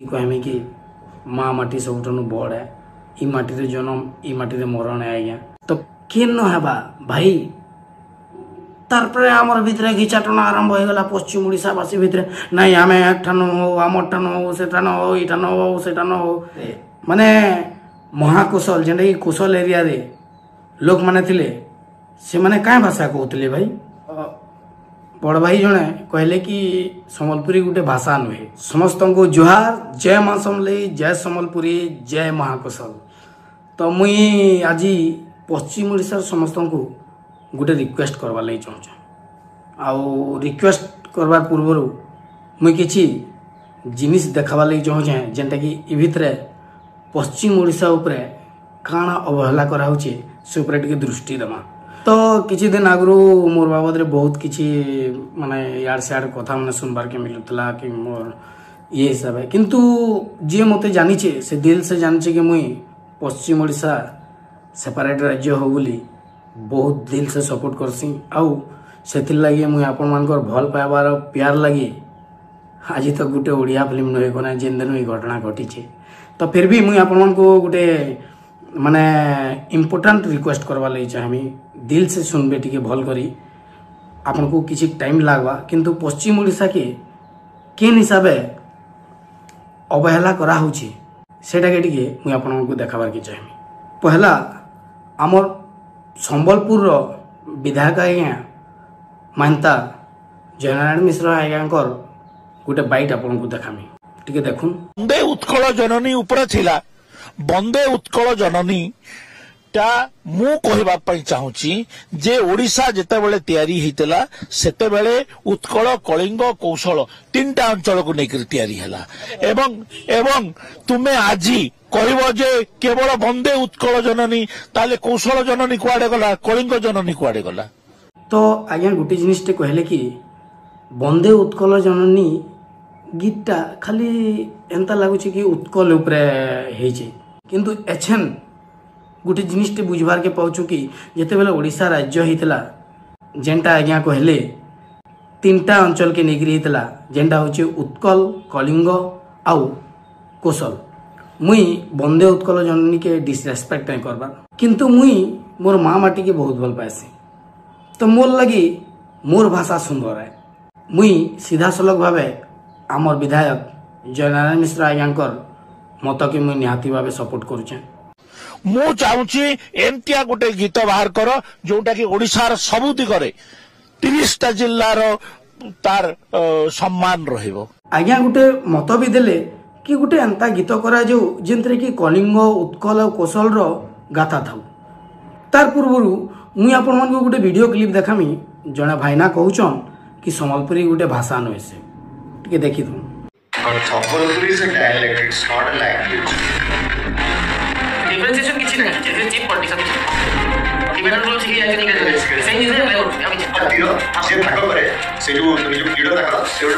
कहमी कि माँ माटी सबुठू बड़ है इ माटी जन्म इ माटी मरण है आज्ञा तो केन हेबा भाई तारपरे आमर भितरे घिचाटना आरंभ हो गला पश्चिम ओडिशावासी भितरे नहीं आम एठान हो आमर ठान हो सेठान हो इठान हो सेठान हो माने महाकुशल जेनटा कि कुशल एरिया रे लोक माने थिले से माने काय भाषा कहते भाई बड़ भाई जड़े कहले कि सम्बलपुरी गोटे भाषा नुहे समस्त को जुहार जय माँ समलेई जय सम्बलपुरी जय महाकुशल तो मुई आज पश्चिम ओडिशार समस्त को गोटे रिक्वेस्ट करवा लगी चाहूँ आउ रिक्वेस्ट करवार पूर्व मुई किछि जिनिस देखावा लगी चाहूँ जेनटा कि इ भितरे पश्चिम ओडिशा उपरे काना अवहेला कराउचे से उपरे टिके दृष्टि देमा तो किछि दिन आगु मोर बाबद रे बहुत किछि माने यार सियार कथा माने सुनबार के मिलुतला कि मोर ये हिसाब है किंतु जे मते जानिछे से दिल से जानिछे कि मुई पश्चिम ओडिशा सेपरेट राज्य हो बोली बहुत दिल से सपोर्ट करसी आउ सेथिर लागि मुई आपन मानकर भल पाइबार प्यार लागि आज तो गोटे ओडिया फिल्म नहे कोना जेन दिन घटना घटी तो फिर भी मुई आपन मन को गोटे माने इम्पोर्टेंट रिक्वेस्ट करवा लगी चाहमी दिल से सुनबे टिके भल करी आपन को किछि टाइम लागबा किंतु पश्चिम ओडिशा के केन हिसाबे अवहेला करा होछि सेटा के टिके मुई आपन को देखाबार के चाहमी पहला आमर संबलपुर रो विधायक आज्ञा मानता जयनारायण मिश्र आज्ञाकर गोटे बाइट आपन को देखामी टिके देखुन बंदे उत्कल जननी ऊपर थिला बंदे उत्कल जननी टा मु कहबा पई चाहूची जे ओडिशा जेते बेले तयारी हितला सेते बेले उत्कल कलिंग कौशल तीनटा अंचल को नेकर तयारी हला एवं तुमे आजी कहबो जे केवल बंदे उत्कल जननी ताले कौशल जननी कुआडे गला कलिंग जननी कुआडे गला तो आज्ञा गोटे जिनिसटे कहले कि बंदे उत्कल जननी गीतटा खाली एंता लागुची कि उत्कल उपरे हेजे किंतु एछन गोटे जिनिसटे बुझबार के पाउछु कि जेते बेले ओडिशा राज्य हितला जेनटा आज्ञा कहले तीनटा अंचल के नेगरी हितला जेनटा होचे उत्कल कलिंग आउ कौशल मुई बंदे उत्कल जननी के डिसरेस्पेक्ट नहीं करबा किंतु मुई मोर माँ माटी के बहुत भल पाएसी तो मोर लगी मोर भाषा सुंदर है मुई सीधा सलग भावे आमर विधायक जयनारायण मिश्र आज्ञाकर मत के मुई निहाती भावे सपोर्ट करूचे मु चाहूची एमतिया गोटे गीत बाहर कर जोटा कि ओडिशार सबु दिगरे 30टा जिल्लार तार सम्मान रहिबो आज्ञा गोटे मत भी देले कि गोटे एंता गीत करा जो जेंतरे कि कलिंग उत्कल और कौशल रो गाथा थाउ तार पूर्वरु मुई आपन मन को गोटे वीडियो क्लिप देखामी जने भाईना कहउछन कि सम्बलपुरी गोटे भाषा नहे से टिके देखि दु और Sambalpuri is a dialect it's not a language differentiation किछि नै जे चीप पॉलिटिक्स डिफरेंट रूल छिके आइ नहीं सेम इज तीर से भाग करे से जो वीडियो देखा से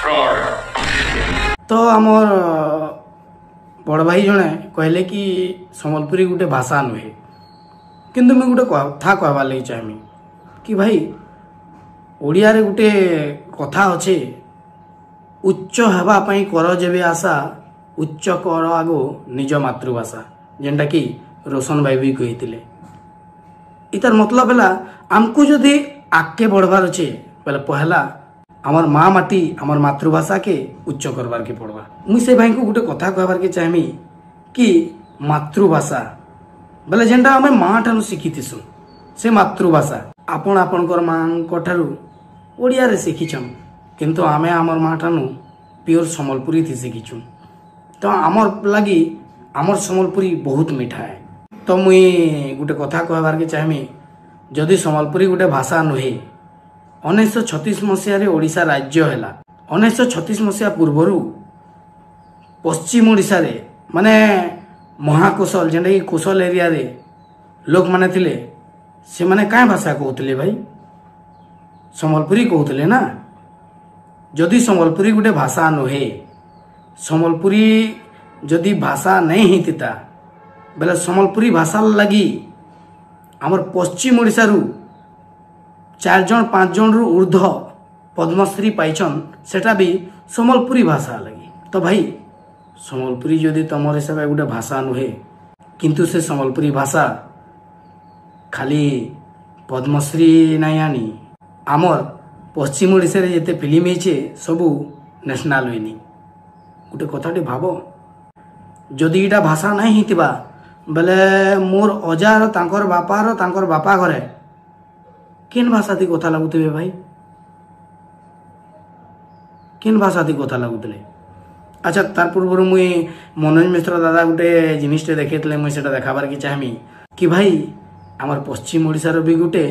फ्रॉड तो आमर बड़ भाई जने कहले कि सम्बलपुरी गोटे भाषा नहे किंतु मैं गोटे कथा कहबा लगी चाहमी कि भाई ओडिया रे गोटे कथा अच्छे उच्च हेबा पई कर जेबे आशा उच्च कर आगो निज मातृभाषा जेनटा कि रोशन भाई भी कहितिले इतार मतलब है आमको जदि आगे बढ़वार अच्छे पहले पहला आमर माँ माटी आमर मातृभाषा के उच्च करवार के पड़वा मुई से भाई को गोटे कथा कहबार के चाहमी कि मातृभाषा बोले जेनटा आमे माँ ठानु शिखिथिसु से मातृभाषा आपण आपणकर माँ ठारू ओडिया रे शिखिछन किंतु आमे आमर माँ ठानु प्योर सम्बलपुरी थी शिखिछु तो आमर लगी आमर सम्बलपुरी बहुत मीठा है तो मुई गोटे कथा कहबार के चाहमी जदि सम्बलपुरी गोटे भाषा नुहे 1936 मसीह ओडिशा राज्य है 1936 मसीहा पूर्वर पश्चिम ओडिशा रे माने महाकुशल जेनटा कि कुशल एरिया रे लोक माने थिले से माने काय भाषा कहते भाई सम्बलपुरी कहते ना जदि सम्बलपुरी गोटे भाषा नुहे सम्बलपुरी जदि भाषा नहीं हिता बेले सम्बलपुरी भाषा लगी आमर पश्चिम ओडिशा रु 4 जन 5 जन रु ऊर्ध्व पद्मश्री पाइछन सेटा भी सम्बलपुरी भाषा लगी तो भाई सम्बलपुरी जदि तुम हिसाब गोटे भाषा नुहे किंतु से सम्बलपुरी भाषा खाली पद्मश्री नहीं आनी आमर पश्चिम ओडिशा रे जेते फिल्म होइछे सबू नेशनल होइनी गोटे कथाटी भाव जदि इटा भाषा नहीं हितिबा बेले मोर अजार तांकर बापा घरे किन भाषा थी कथा लगुते भाई किन भाषा थी कथा लगुते अच्छा तार पूर्व मुई मनोज मिश्र दादा गोटे जिनिसटे देखते मुझे सेटा देखाबार की चाहमी कि भाई आमर पश्चिम ओडिशार भी गोटे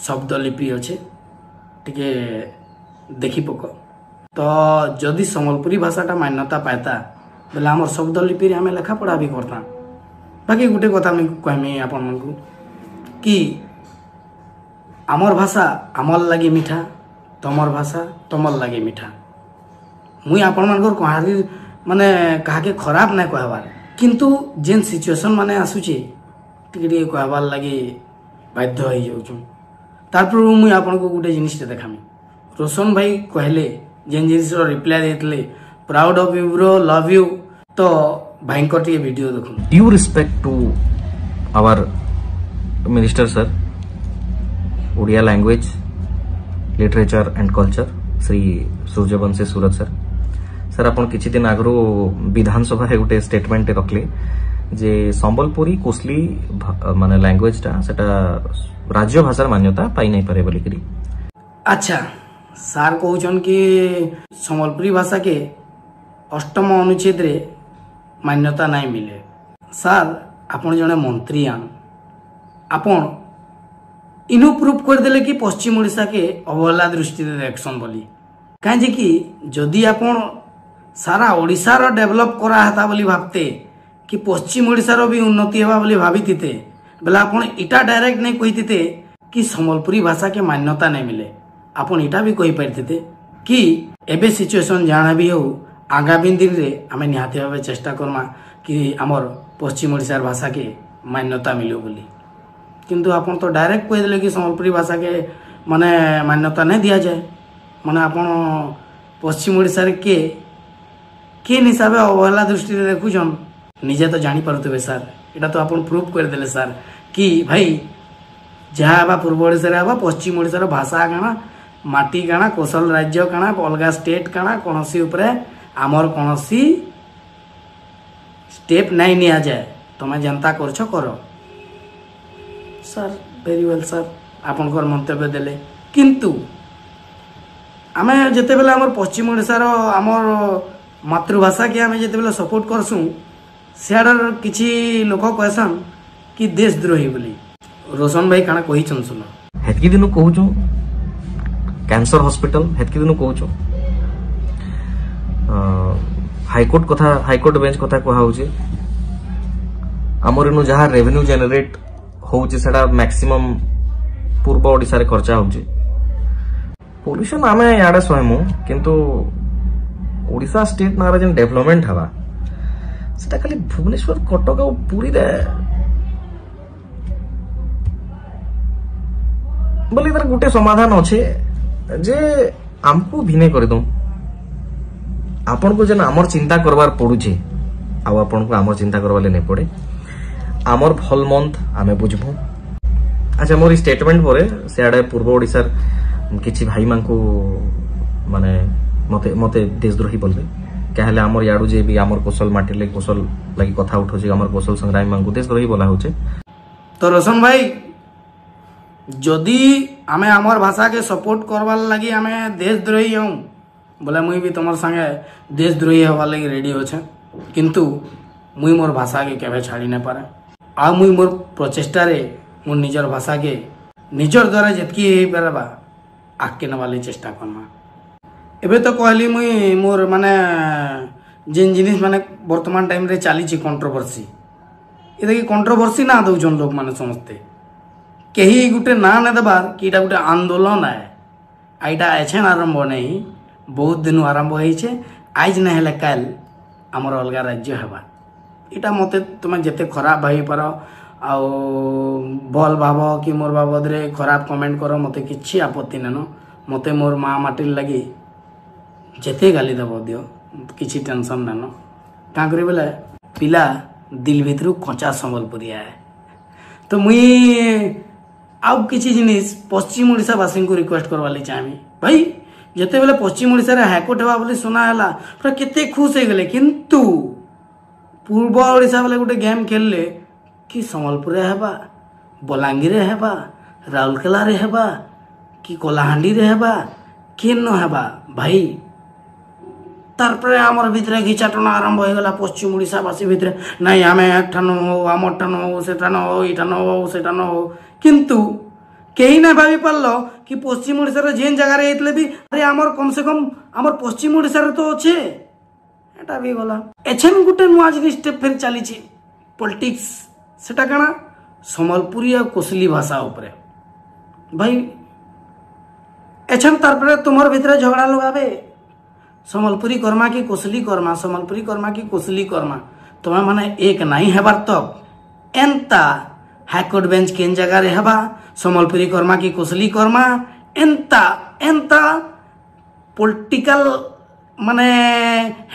शब्द लिपि अच्छे टिके देखी पक तो जदि सम्बलपुरी भाषाटा मान्यता पाता बेले आमर शब्द लिपि आम लेखा पढ़ा भी करता बाकी गोटे कथा मुझे कहमी आपण मानकु कि आमर भाषा आमर लगे मीठा तमर भाषा तमर लगे मीठा मुई आपण मानकर कहानी माने कहा खराब ना कहबार किंतु जेन सिचुएशन माने आसुचे टिके कहबार लगे बाध्य हो जाऊँ तार मुई आपन को गोटे जिनिस देखामी रोशन भाई कहले जेन जिनिस रिप्लाई देते proud of you bro love you तो भाई को टे वीडियो देखो due respect to our minister sir Odia language literature and culture Shri Suryavanshi Suraj sir sir अपन किछि दिन आगरो विधानसभा रे गोटे स्टेटमेंट रखले जे संबलपुरी कोसली माने लैंग्वेज टा सेटा राज्य भाषार मान्यता पाई नहीं पारे बोली करी अच्छा सार कहउछन कि संबलपुरी भाषा के 8म अनुच्छेद रे मान्यता नहीं मिले सार आपण जने मंत्री आन आपण इनु प्रूफ कर देले कि पश्चिम ओडिशा के अवहेला दृष्टि देखसन बोली काहे कि जदि आपण सारा ओडिशार डेवलप करा हता बोली भाबते कि पश्चिम ओडिशार भी उन्नति हेबा बोली भाबिथिते बेला आपण इटा डायरेक्ट नहीं कहिथिते कि संबलपुरी भाषा के मान्यता नहीं मिले आपण इटा भी कहि पारथिते कि एबे सिचुएशन जाना भी हो आगामी दिन रे आमे निहाती भाबे चेष्टा करमा कि हमर पश्चिम ओडिशार भाषा के मान्यता मिलो बोली किंतु आपण तो डायरेक्ट कहि देले कि संबलपुरी भाषा के माने मान्यता नहीं दिया जाए माने आपण पश्चिम ओडिशा रे के हिसाब से अवहेला दृष्टि देखुन निजे तो जानी पारुथिबे सर एटा तो आपण प्रूफ कर देले सर कि भाई जहाँ पूर्व ओडिशा पश्चिम ओडिशार भाषा काना माटी काना कौशल राज्य काना अलग स्टेट काना कौन उपरे आमर कौन स्टेप नहीं निया जाए तुम्हें जनता करछ कर सर वेरी वेल सर आपनकर मंतव्य देले किंतु आमे जेते बेले आमर पश्चिम ओडिशार आमर मातृभाषा के आमे जेते बेले सपोर्ट करसु सियाडर किछि लोक कहसन कि देशद्रोही बोली रोशन भाई काना कहि छन सुन हेतकी दिनु कहूछु कैंसर हॉस्पिटल हेतकी दिनु कहूछु हाईकोर्ट बेंच कथा कहा होचे हमर इनु जहा रेवेन्यू जनरेट होचे सेटा मैक्सिमम पूर्व ओडिसा रे खर्चा होचे पोल्यूशन आमे याडे स्वयं किंतु ओडिसा स्टेट नारा जेन डेवलपमेंट हवा सेटा खाली भुवनेश्वर कटक और पुरी रे बोले तार गोटे समाधान अच्छे जे आमको भिने कर दो आपन को जन आमर चिंता करवार पड़ुछे आ आपन को आमर चिंता करवाले नहीं पड़े आमर भल मंथ आमे बुझबो अच्छा मोर स्टेटमेंट परे सेआडे पूर्व ओडिसा किछि भाई मानकू माने मते मते देशद्रोही बोलबे कहले आमर याडू जे भी आमर कौशल माटी ले कौशल लागि कथा उठोजे आमर कौशल संग्राम मानकू देशद्रोही बोला होचे तो रोशन भाई जदि आमे आमर भाषा के सपोर्ट करवार लगी आमे देशद्रोही हूँ बोले मुई भी तुम संगे देशद्रोही हवार लगी रेडी अच्छे किंतु मुई मोर भाषा के केवे छाड़ी नहीं पारे आ मुई मोर प्रचेष्टा रे मोर निजर भाषा के निजर द्वारा जितकी हो पारबा आगे नवाली चेष्टा करमा एबे तो कहली मुई मोर माने जिन जिनिस माने वर्तमान टाइम रे चली कंट्रोवर्सी ये देखिए कंट्रोवर्सी ना दौन लोक माने समझते कहीं गोटे ना ना देवार कि गोटे आंदोलन है आईटा एछेन आरंभ नहीं बहुत दिन आरंभ होइछे आज ना हेले काल आमर अलग राज्य हेबा इटा मते तुम जेते खराब भाई पार आ भल भाव कि मोर बाबद रे खराब कमेंट कर मते किछि आपत्ति नेनो मते मोर माँ माटी लगी जेते गाली देव दियो किसी टेंशन नान क्या करी बोले पिला दिल भितर कचा संबलपुरी है तो मुई आउ किसी जिनिस पश्चिम ओडिशा वासी को रिक्वेस्ट करवा लगी चाहमी भाई जिते बेले पश्चिम ओडिशा रे हाईकोर्ट हेबा बोली सुना हैला पूरा केते खुश हो गले किंतु पूर्व ओडिशा वाले गोटे गेम खेलले कि संबलपुर हेबा बलांगीर हेबा राउरकेला रे हेबा कि कलाहांडी रे हेबा केन हेबा भाई तारपरे आमर भितरे घिचाटना आरंभ हो गला पश्चिम ओडिशा वासी भितरे नहीं आमे एकठान हो आमर ठान हो सेठान हो इठान हो सेठान हो किंतु कहीं ना भाभी पारलो कि पश्चिम ओडिशा रे जेन जगह रे एतले भी अरे आमर कम से कम आमर पश्चिम ओडिशा रे तो अच्छे एटा भी गला एछन गुटे नुआ जिनिस स्टेप फिर चली छी पॉलिटिक्स सेटा काना संबलपुरी और कोसली भाषा उपरे भाई एछन तारपरे तुमर भितरे झगड़ा लगाबे संबलपुरी कर्मा की कोसली कर्मा संबलपुरी कर्मा की कोसली कर्मा तुम्हें माने एक नहीं हेबार तक एंता हाईकोर्ट बेंच केन जगह रे हेबा संबलपुरी कर्मा की कोसली कर्मा एंता एंता पॉलिटिकल माने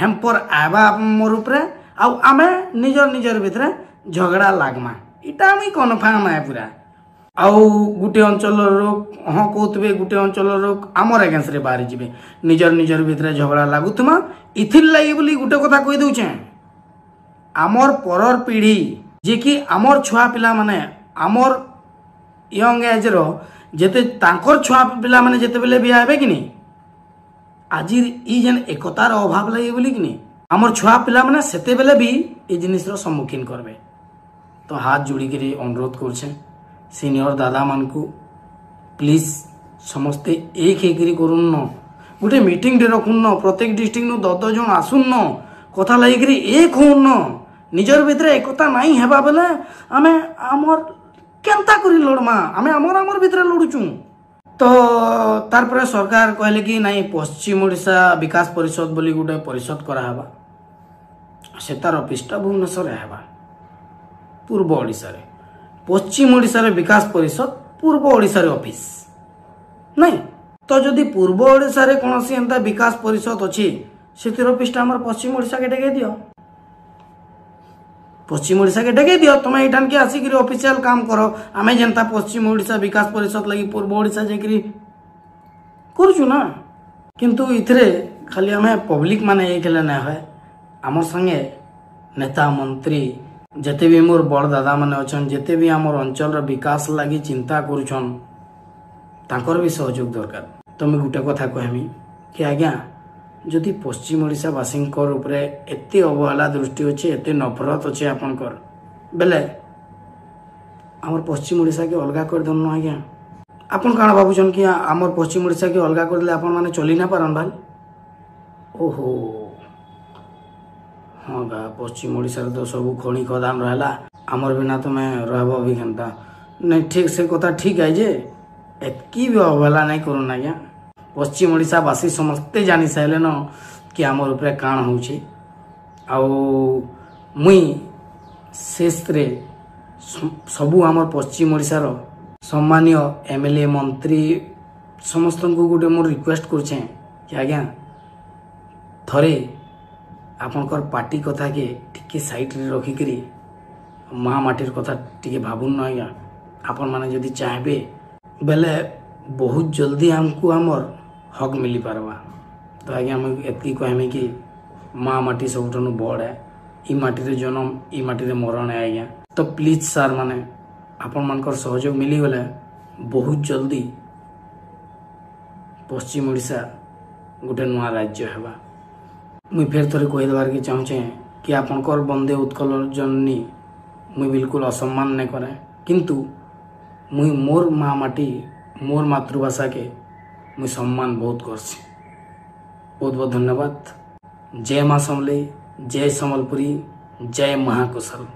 हेम्पर आबा मोर उपरे आउ आमे निजर निजर भितरे झगड़ा लागमा इटा मी कन्फर्म है पूरा आउ गुटे अंचल लोक हाँ कहते गुटे अंचल लोक आमर एगेंस्ट रे बाहरी जीवे निजर निजर भितर झगड़ा लागुथमा इथिर लगी बोली गुटे कथा कहि दउछे आमर परर पीढ़ी जे कि आमर छुआ पिला माने आमर यंग एज रो जेते तांकर छुआ पिला माने जेते बेले बिया हेबे कि नहीं आज ई जेन एकतार अभाव लगी बोली कि नहीं आमर छुआ पिला माने सेते बेले भी ए जिनिस रो सम्मुखीन करबे तो हाथ जोड़ी के अनुरोध करछे सीनियर दादा मान को प्लीज समस्ते एक हेकरी करूँ न गोटे मीटिंग डे रखुन न प्रत्येक डिस्ट्रिक्ट नु 10 जन आसुन न कथा लगी एक हो न निजर भितर एकता नहीं हेबा बेले आमे आमर केनता करी लड़मा आमे आमर आमर भितर लड़ुचु तो तारपरे सरकार कहले कि नहीं पश्चिम ओडिशा विकास परिषद बोली गोटे परिषद करा हेबा से तार ऑफिसटा भुवनेश्वर हेबा पूर्व ओडिशा रे पश्चिम ओडिशा रे विकास परिषद पूर्व ओडिशा रे ऑफिस नहीं तो जदि पूर्व ओडिशा रे कोनोसी एंता विकास परिषद अछि सेतिर ऑफिसटा हमर पश्चिम ओडिशा के डेगे दियो पश्चिम ओडिशा के डेगे दियो तुम एठान के आसी करी ऑफिशियल काम करो आमे जनता पश्चिम ओडिशा विकास परिषद लगी पूर्व ओडिशा जेकरी करछु ना किंतु इथरे खाली हमें पब्लिक माने एक ले ना है हमर संगे नेता मंत्री जेते भी मोर बड़ दादा माने अछन जेते भी हमर अंचल रो विकास लागि चिंता करूछन ताकर भी सहयोग दरकार तो मैं गुटे कथा कहमी कि आज्ञा जदि पश्चिम ओडिशा वासिंकर उपरे एते अवहेला दृष्टि अच्छे एते नफरत अच्छे आपनकर बेले हमर पश्चिम ओडिशा के अलगा कर दन आज्ञा आपन काना भाबुछन कि हमर पश्चिम ओडिशा के अलगा कर ले आपन माने चली ना पारन भाई ओहो हाँ गा पश्चिम ओडिशा तो सब खणी खदान रहला आमर बिना तो मैं रहबो भी केनता नहीं ठीक से कथा ठीक है जे एतकी भी अवहेला नहीं करूँ आज्ञा पश्चिम ओडिशा वासी समस्ते जानी सारे न कि आमर उपरे काण होउछि आउ मुई शेष रे सबू आमर पश्चिम ओडिशा रो सम्मानीय एमएलए मंत्री समस्त को गोटे मोर रिक्वेस्ट करछे कि आज्ञा थरे आपनकर पार्टी कथा के टिके साइड रे रखी करी महामाटीर कथा टिके भाबुन न आज्ञा आपन माने जदि चाहबे बेले बहुत जल्दी हमको हमर हक मिली पारबा तो आज्ञा हम एतकी कहमी कि माँ माटी सबुठनु बड़ है ई माटी रे जन्म ई माटी रे मरण है आज्ञा तो प्लीज सर माने आपन मानकर सहयोग मिली गले बहुत जल्दी पश्चिम ओडिशा गोटे नुआ राज्य हेबा मुई फेर थोड़े कही देवार के चाहूचे कि आपनकर बंदे उत्कल जननी मुई बिल्कुल असम्मान नहीं करे किंतु मुई मोर माँ माटी मोर मातृभाषा के मुई सम्मान बहुत करसी बहुत बहुत धन्यवाद जय माँ समले जय संबलपुरी जय महाकोशल।